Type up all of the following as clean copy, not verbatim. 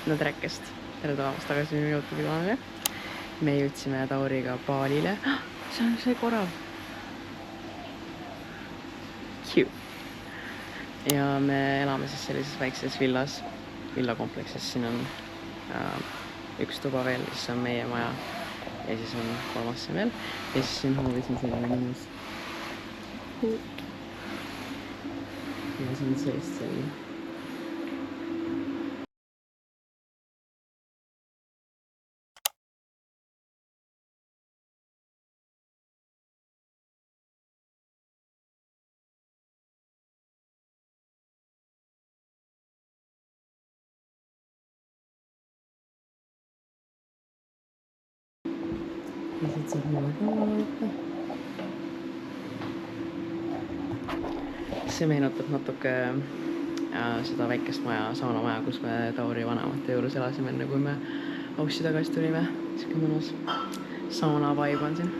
Nadrekest. Tere tulemast tagasi minu jutupidamise. Me jõudsime Tauriga Baalile. See on see korav. Cute. Ja me elame siis sellises väikses villakomplekses. Siin on üks tuba veel, siis on meie maja. Ja siis on kolmas siin veel. Ja siis siin hoovis on selline mõnus. Ja see on seest selline. Ja siit saab maha ka. See meenutab natuke seda väikest maja, saunamaja, kus me Tauri vanemate juures elasime enne, kui me Aussi tagasi tulime. Siuke mõnus sauna vibe on siin.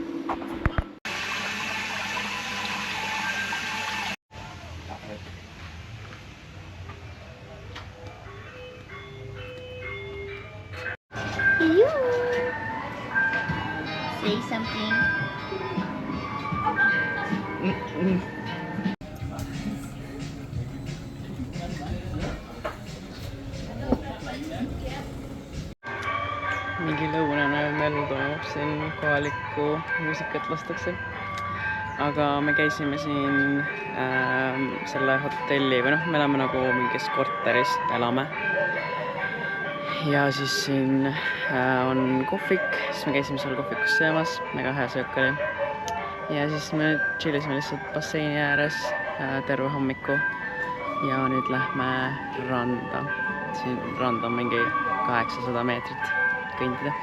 Say something. Mingi lõunane melu toimub siin, kohalikku muusikat lastakse. Aga me käisime siin selle hotelli või me elame nagu mingis korteris, elame. Ja siis siin on kohvik, siis me käisime seal kohvikus söömas, mega hea söök oli. Ja siis me chillisime lihtsalt basseini ääres terve hommiku. Ja nüüd lähme randa. Siin rand on mingi 800 meetrit kõndida.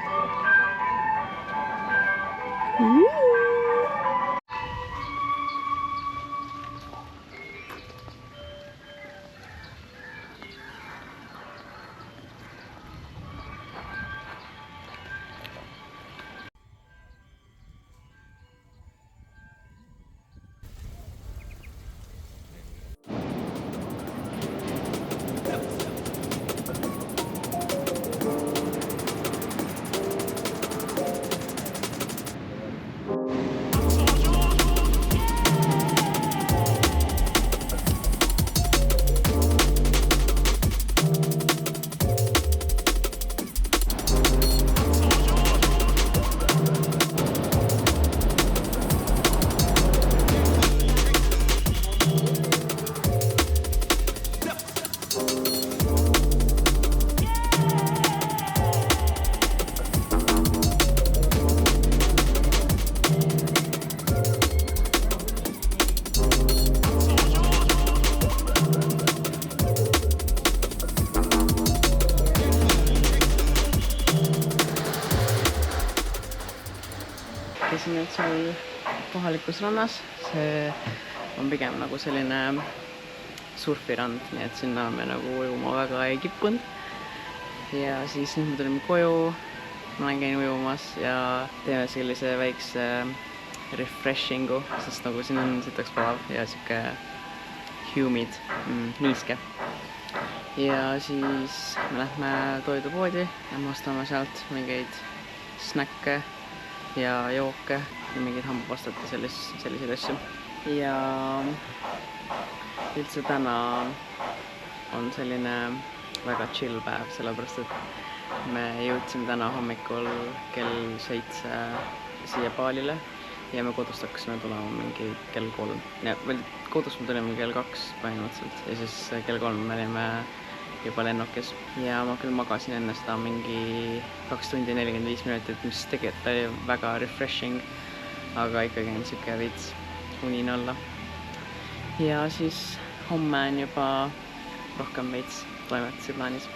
Käisin nüüd seal kohalikus rannas. See on pigem nagu selline surfirand, nii et sinna me nagu ujuma väga ei kippunud. Ja siis nüüd me tulime koju, ma olen käinud ujumas ja teeme sellise väikse refreshingu, sest nagu siin on sitaks palav ja siuke humid, niiske. Ja siis me lähme toidupoodi ja me ostame sealt mingeid snäkke ja jooke ja mingid hambapastat ja selliseid asju. Ja üldse täna on selline väga chill päev, sellepärast et me jõudsime täna hommikul kell 7 siia Baalile ja me kodust hakkasime tulema mingi kell 3. Ja kodust me tulime kell 2 põhimõtteliselt ja siis kell 3 me olime juba lennukis. Ja ma küll magasin enne seda mingi 2 tundi 45 minutit, mis tegelikult oli väga refreshing, aga ikkagi on siuke veits unine olla. Ja siis homme on juba rohkem veits toimetusi plaanis.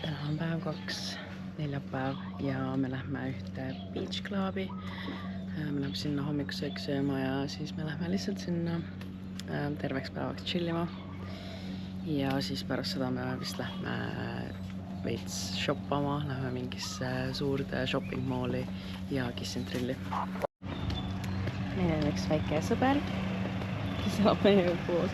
täna on päev 2, neljapäev ja me lähme ühte beach clubi. Me läheme sinna hommikusööki sööma ja siis me lähme lihtsalt sinna terveks päevaks chillima. Ja siis pärast seda me vist lähme veits shoppama, lähme mingisse suurde shopping malli ja Kiss & Thrilli. Meil on üks väike sõber, kes elab meiega koos.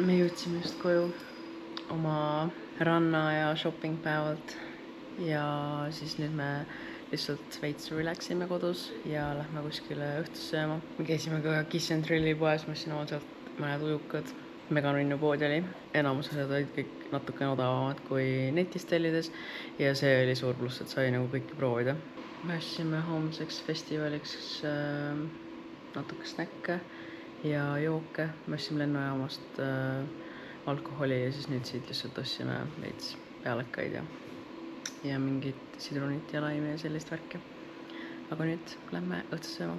Me jõudsime just koju oma ranna ja shopping päevalt ja siis nüüd me lihtsalt veits relaxime kodus ja lähme kuskile õhtust sööma. Me käisime ka Kiss & Thrilli poes, ma ostsin oma sealt mõned ujukad. Meganinnu pood oli, enamus asjad olid kõik natukene odavamad kui netist tellides ja see oli suur pluss, et sai nagu kõiki proovida. Me ostsime homseks festivaliks natuke snäkke ja jooke. Me ostsime lennujaamast alkoholi ja siis nüüd siit lihtsalt ostsime veits pealekaid ja mingit sidrunit ja laimi ja sellist värki. Aga nüüd lähme õhtust sööma.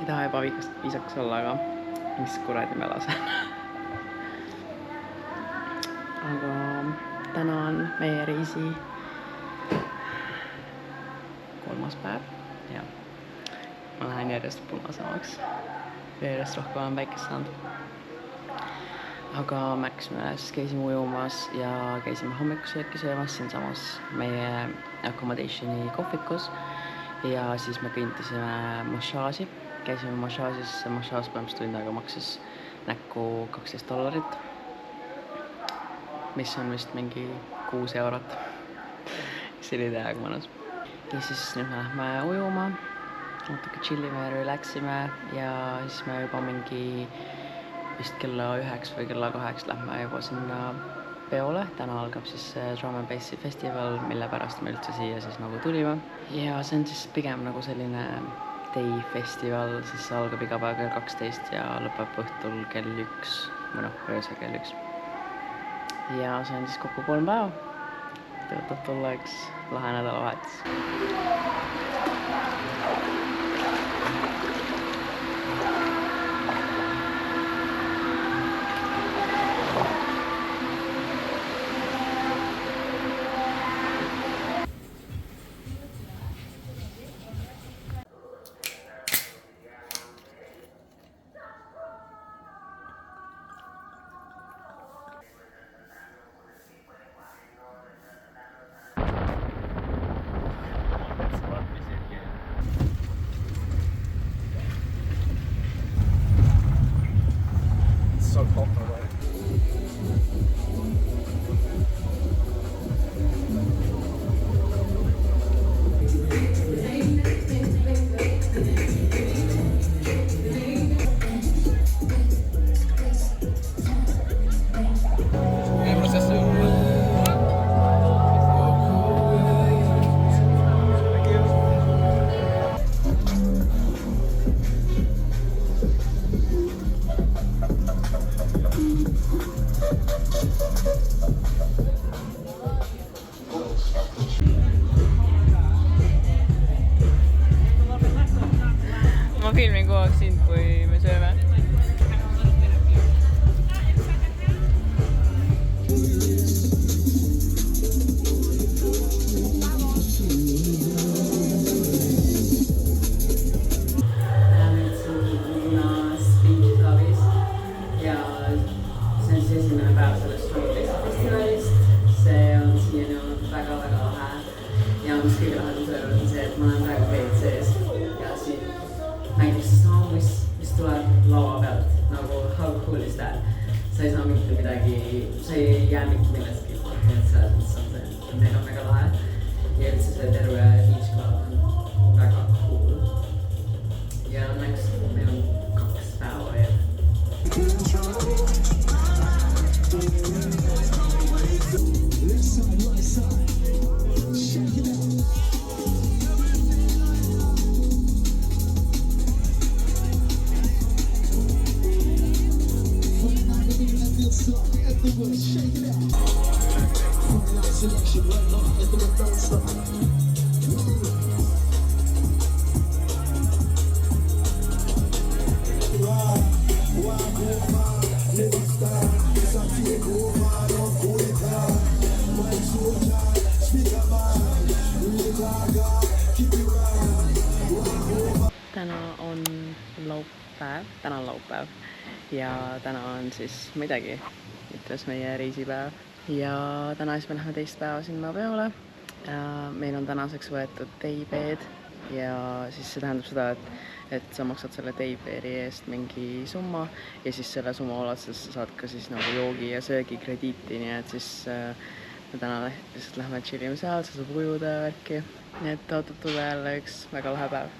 Ei taha ebaviisakas olla, aga mis kuradi mäla see on. Aga täna on meie reisi 3. päev ja ma lähen järjest punasemaks. Järjest rohkem olen päikest saanud. Aga märkasime üles, käisime ujumas ja käisime hommikusööki söömas siinsamas meie accomodationi kohvikus ja siis me kõndisime massaaži. Käisime massaažis, see massaaž põhimõtteliselt tund aega maksis näkku $12, mis on vist mingi 6 eurot. See oli täiega mõnus. Ja siis nüüd me lähme ujuma, natuke chillime ja relaxime ja siis me juba mingi vist kella 9 või kella 2 lähme juba sinna peole. Täna algab siis Drum & Bassi festival, mille pärast me üldse siia siis nagu tulime. Ja see on siis pigem nagu selline day-festival, siis see algab iga päev kell 12 ja lõpeb õhtul kell 1 või öösel kell 1. Ja see on siis kokku 3 päeva. Tõotab tulla üks lahe nädalavahetus. So hot away. sa ei saa mitte midagi, sa ei jää mitte millestki, et selles mõttes on see, meil on väga lahe ja üldse see terve beach club on väga cool. Ja õnneks meil on 2 päeva veel. Täna on laupäev ja täna on siis midagi, ütles meie reisipäev ja täna siis me läheme teist päeva sinna peole. Meil on tänaseks võetud daybeed ja siis see tähendab seda, et sa maksad selle daybeedi eest mingi summa ja siis selle summa ulatuses saad ka siis nagu joogi ja söögi krediiti, nii et siis me täna lihtsalt läheme chillime seal, sa saab ujuda ja värki, nii et ootab tulla jälle üks väga lahe päev.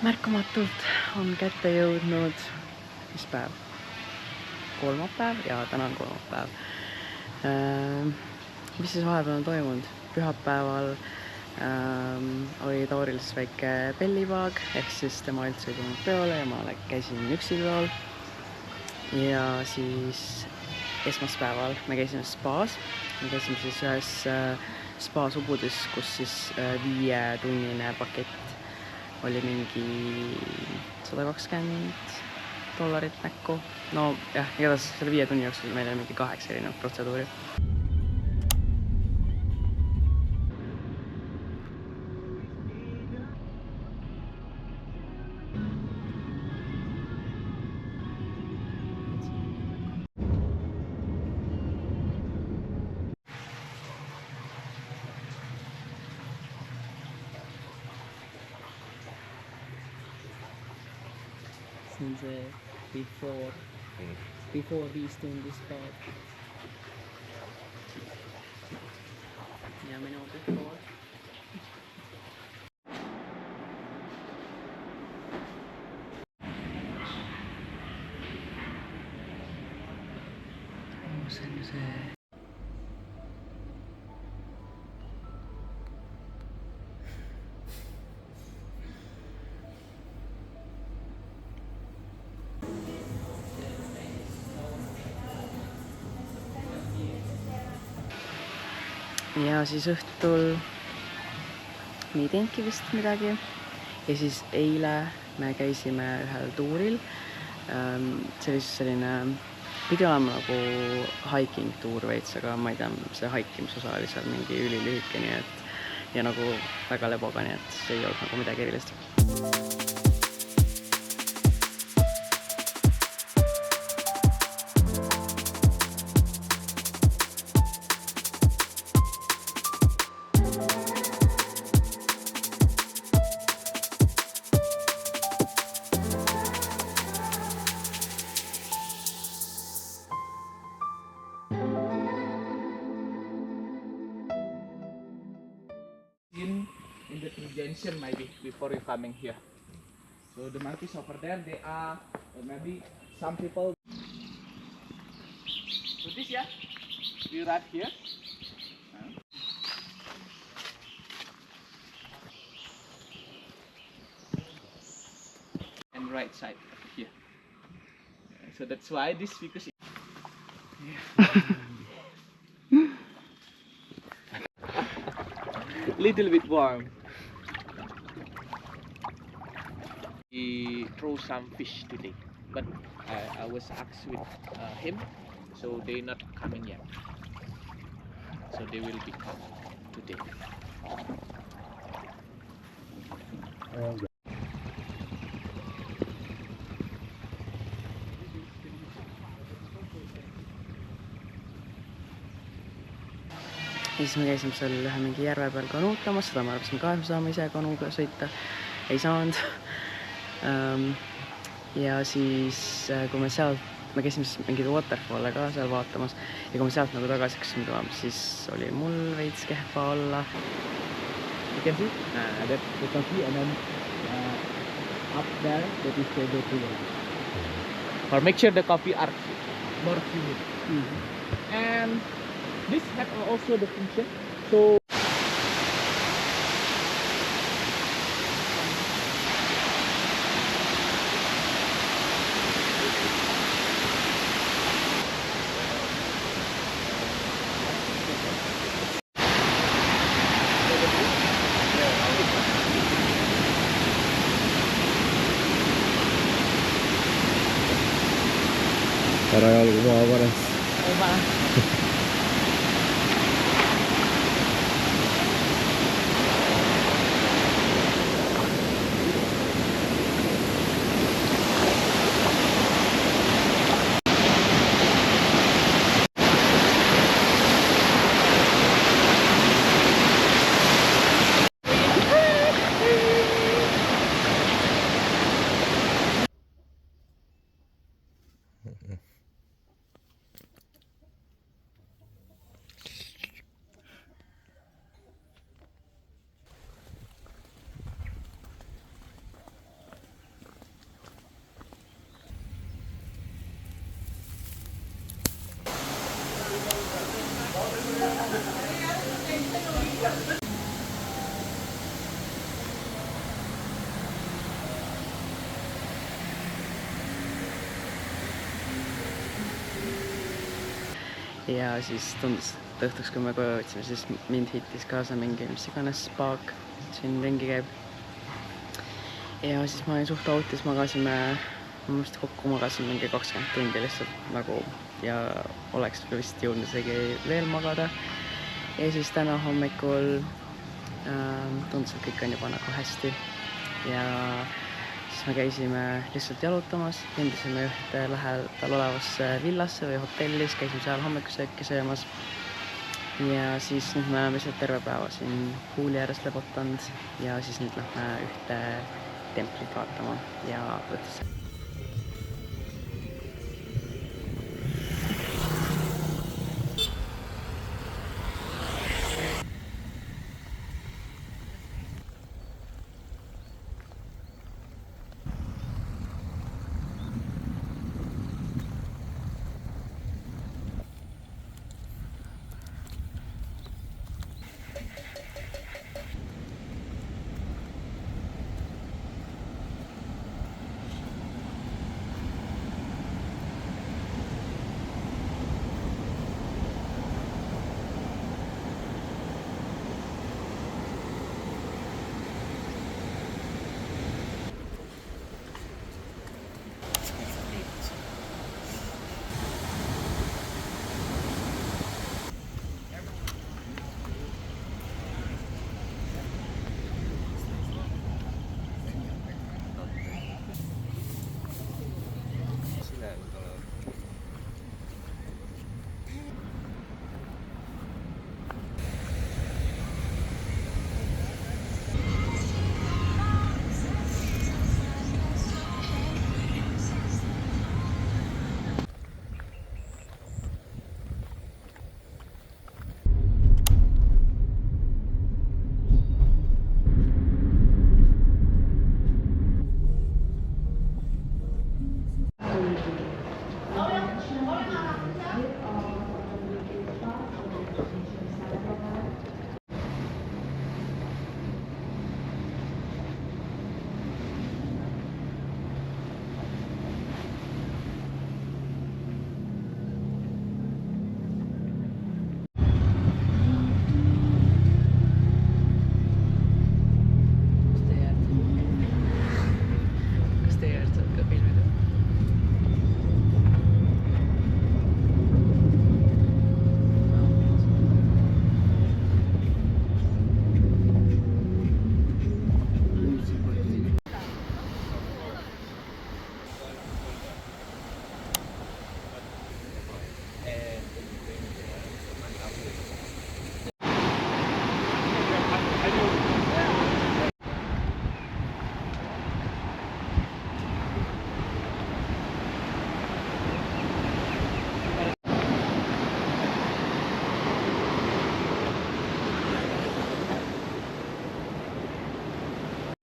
Märkamatult on kätte jõudnud, mis päev? Kolmapäev ja täna on kolmapäev. Mis siis vahepeal on toimunud? Pühapäeval oli Tauril siis väike bellipaag, ehk siis tema üldse ei tulnud peole ja ma käisin üksi peol. Ja siis esmaspäeval me käisime spaas. Me käisime siis ühes spaas Ubudis, kus siis 5-tunnine pakett oli mingi $120 näkku. No jah, igatahes selle 5 tunni jooksul meil oli mingi 8 erinevat protseduuri. On see before 5 tundi spaad ja minu before. See on see ja siis õhtul me ei teinudki vist midagi ja siis eile me käisime ühel tuuril. See oli siis selline, pidi olema nagu hiking tuur veits, aga ma ei tea, see hikimsosa oli seal mingi ülilühike, nii et ja nagu väga leboga, nii et see ei olnud nagu midagi erilist. Gentian maybe before you coming here. So the monkeys over there, they are maybe some people. So this yeah, we right here. And right side here. So that's why this because little bit warm. We throw some fish today, but I was asked with him, so they not coming yet. So they will be coming today. ja siis me käisime seal ühe mingi järve peal kanuutamas, seda me arvasime ka, et me saame ise kanuga sõita. Ei saanud. Ja siis, kui me sealt, me käisime siis mingeid waterfall'e ka seal vaatamas ja kui me sealt nagu tagasi hakkasime tulema, siis oli mul veits kehva olla. You can see that the coffee and then up there that is the pool. Or make sure the coffee are more humid. And this have also the function. So Ära jalgu maha pane. Ja siis tundus, et õhtuks, kui me koju jõudsime, siis mind hittis kaasa mingi mis iganes spaak siin ringi käib. Ja siis ma olin suht autis, magasime, ma kokku magasin mingi 20 tundi lihtsalt nagu ja oleks vist jõudnud isegi veel magada. Ja siis täna hommikul tundus, et kõik on juba nagu hästi. Ja siis me käisime lihtsalt jalutamas, kõndisime ühte lähedal olevasse villasse või hotellis, käisime seal hommikusööki söömas. Ja siis nüüd me oleme lihtsalt terve päeva siin kuuli ääres lebotanud ja siis nüüd lähme ühte templit vaatama ja võttes.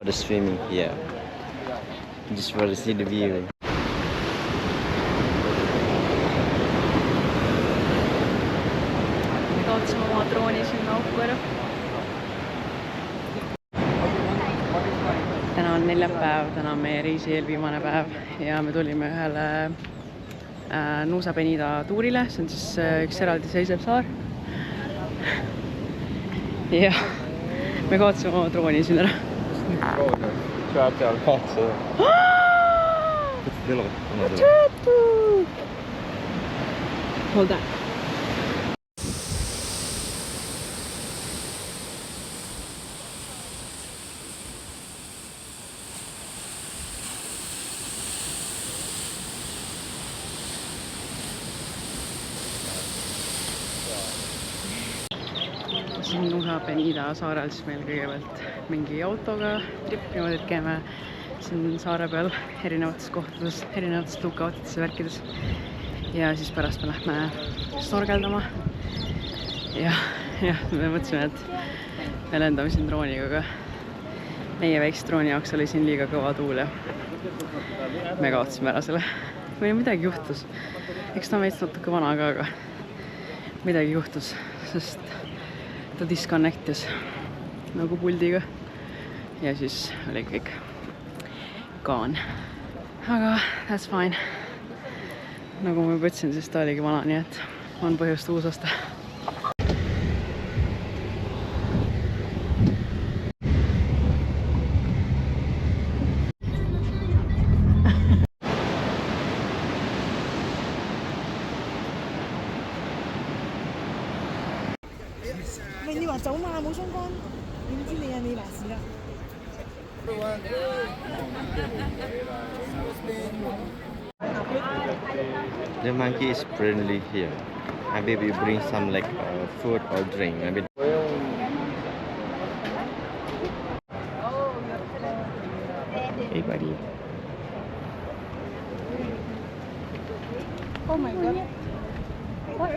the swimming here. Just want to see the view. Me kaotasime oma drooni sinna auku ära. Täna on neljapäev, täna on meie reisi eelviimane päev ja me tulime ühele Nusa Penida tuurile, see on siis üks eraldiseisev saar. Ja me kaotasime oma drooni siin ära. Saad seal kaotada. Hold that. Siin Nusa Penida saarel siis meil kõigepealt mingi autoga trip niimoodi, et käime siin saare peal erinevates kohtades, erinevates tõukeautides ja värkides. Ja siis pärast me lähme snorgeldama. Ja me mõtlesime, et me lendame siin drooniga, aga meie väikse drooni jaoks oli siin liiga kõva tuul ja me kaotasime ära selle. Või midagi juhtus. Eks ta on veits natuke vana ka, aga midagi juhtus, sest ta disconnectis nagu puldiga ja siis oli kõik gone. Aga that's fine. Nagu ma juba ütlesin, siis ta oligi vana, nii et on põhjust uus osta. The monkey is friendly here. Maybe we bring some like food or drink. Maybe. Hey buddy. Oh my god. What?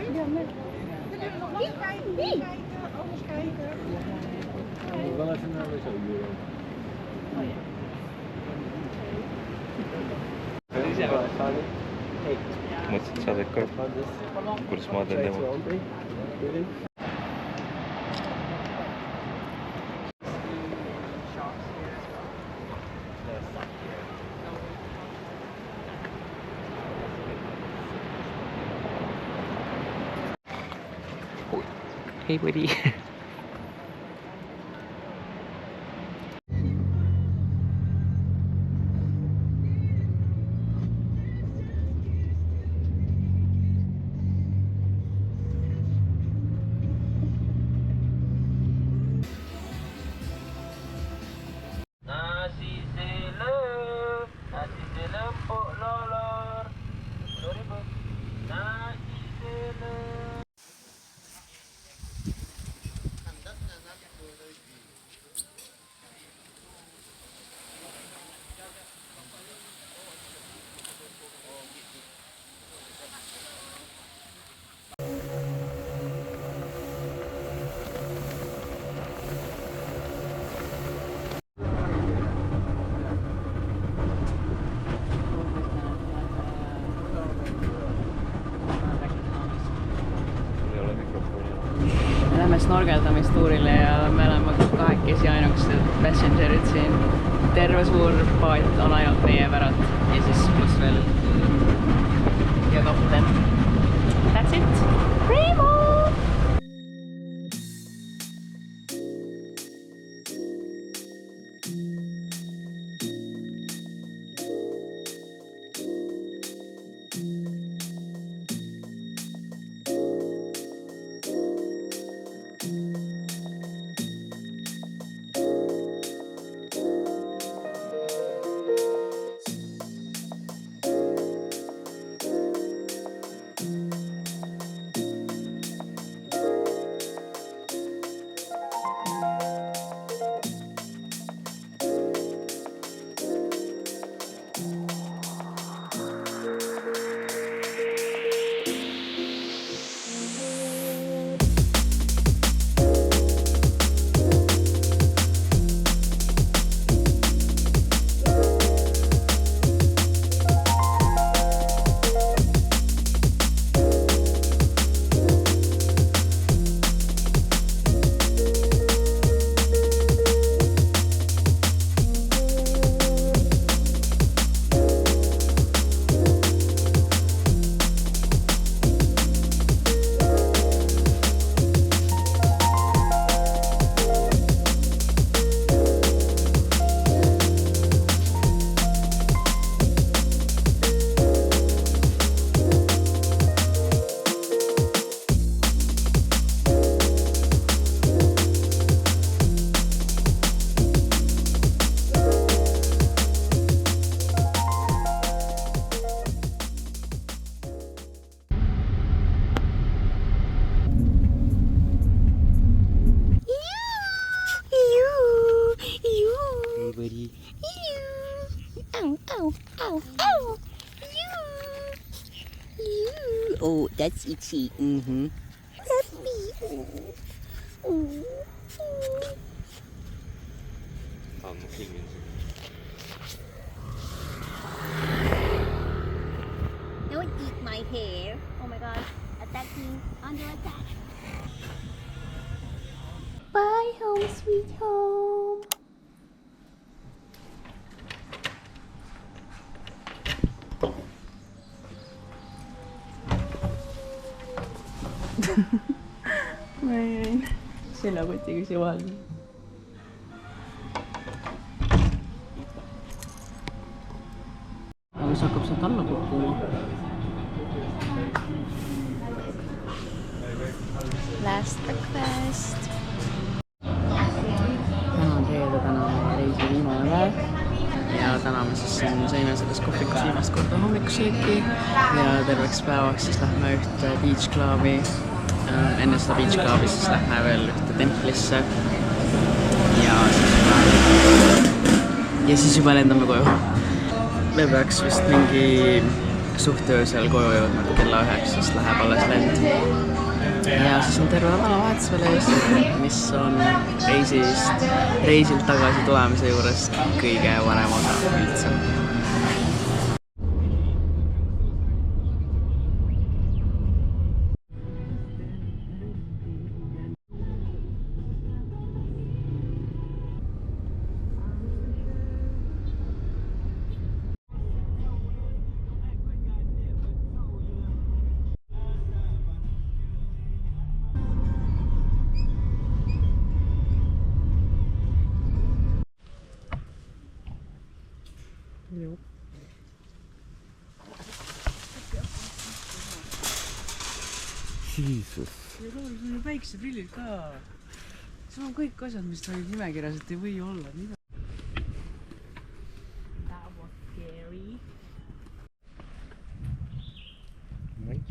Mõtlesid sa teed ka? Kuidas ma teen tema? Hey buddy. Lähme snorgeldamistuurile ja me oleme kahekesi ainukesed passengerid siin. Terve suur paat on ainult meie päralt ja siis pluss veel ja kapten. That's it! Primo! that's itchy. Don't eat my hair. Oh my god. Attacking. Under attack. Bye, home sweet home. Ma jäin seljakotiga siia vahele. Aga see hakkab sealt alla kukkuma. Last breakfast. Täna on reede, täna on meie reisi viimane päev. Ja täna me siis siin sõime selles kohvikus viimast korda hommikusööki. Ja terveks päevaks siis lähme ühte beach clubi. Enne seda beach clubi siis lähme veel ühte templisse. Ja siis juba lendame koju. Me peaks vist mingi suht öösel koju jõudma, et kella 9 läheb alles lend. Ja siis on terve nädalavahetus veel ees, mis on reisilt tagasi tulemise juures kõige parem osa üldse. Jesus. Sul on päikseprillid ka. Sul on kõik asjad, mis olid nimekirjas, et ei või olla. That was scary. Munch.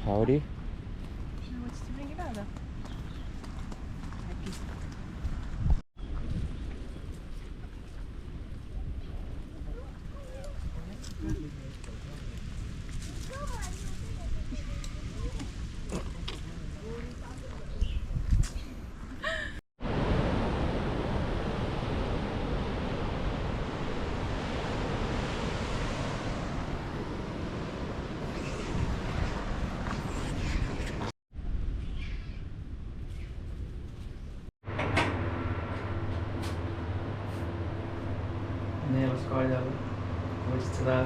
Howdy. Mõtlesin mingi peale. Äkki. Neeluskaadjal võtsid seda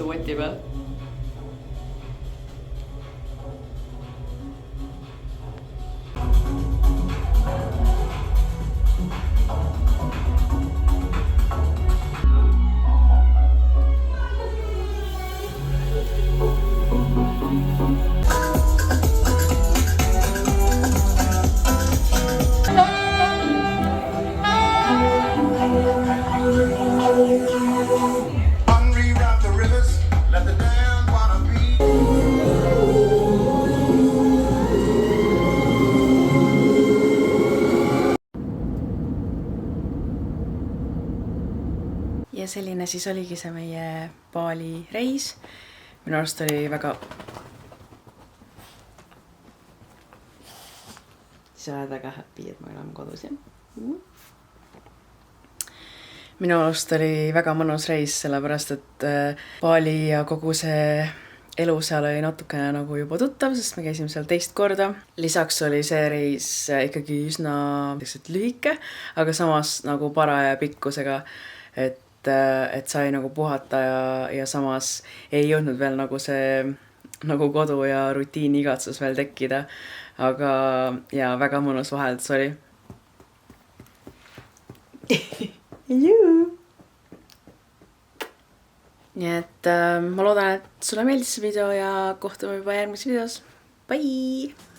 su voti peal. Unreroute the rivers, let the dam wanna be. Ja selline siis oligi see meie Bali reis. Minu arust oli väga... Sa oled väga happy, et me oleme kodus, jah? Minu arust oli väga mõnus reis, sellepärast et Bali ja kogu see elu seal oli natukene nagu juba tuttav, sest me käisime seal teist korda. Lisaks oli see reis ikkagi üsna lühike, aga samas nagu paraja pikkusega, et sai nagu puhata ja samas ei jõudnud veel nagu see nagu kodu ja rutiini igatsus veel tekkida. Aga ja väga mõnus vaheldus oli. Nii et ma loodan, et sulle meeldis see video ja kohtume juba järgmises videos. Bye!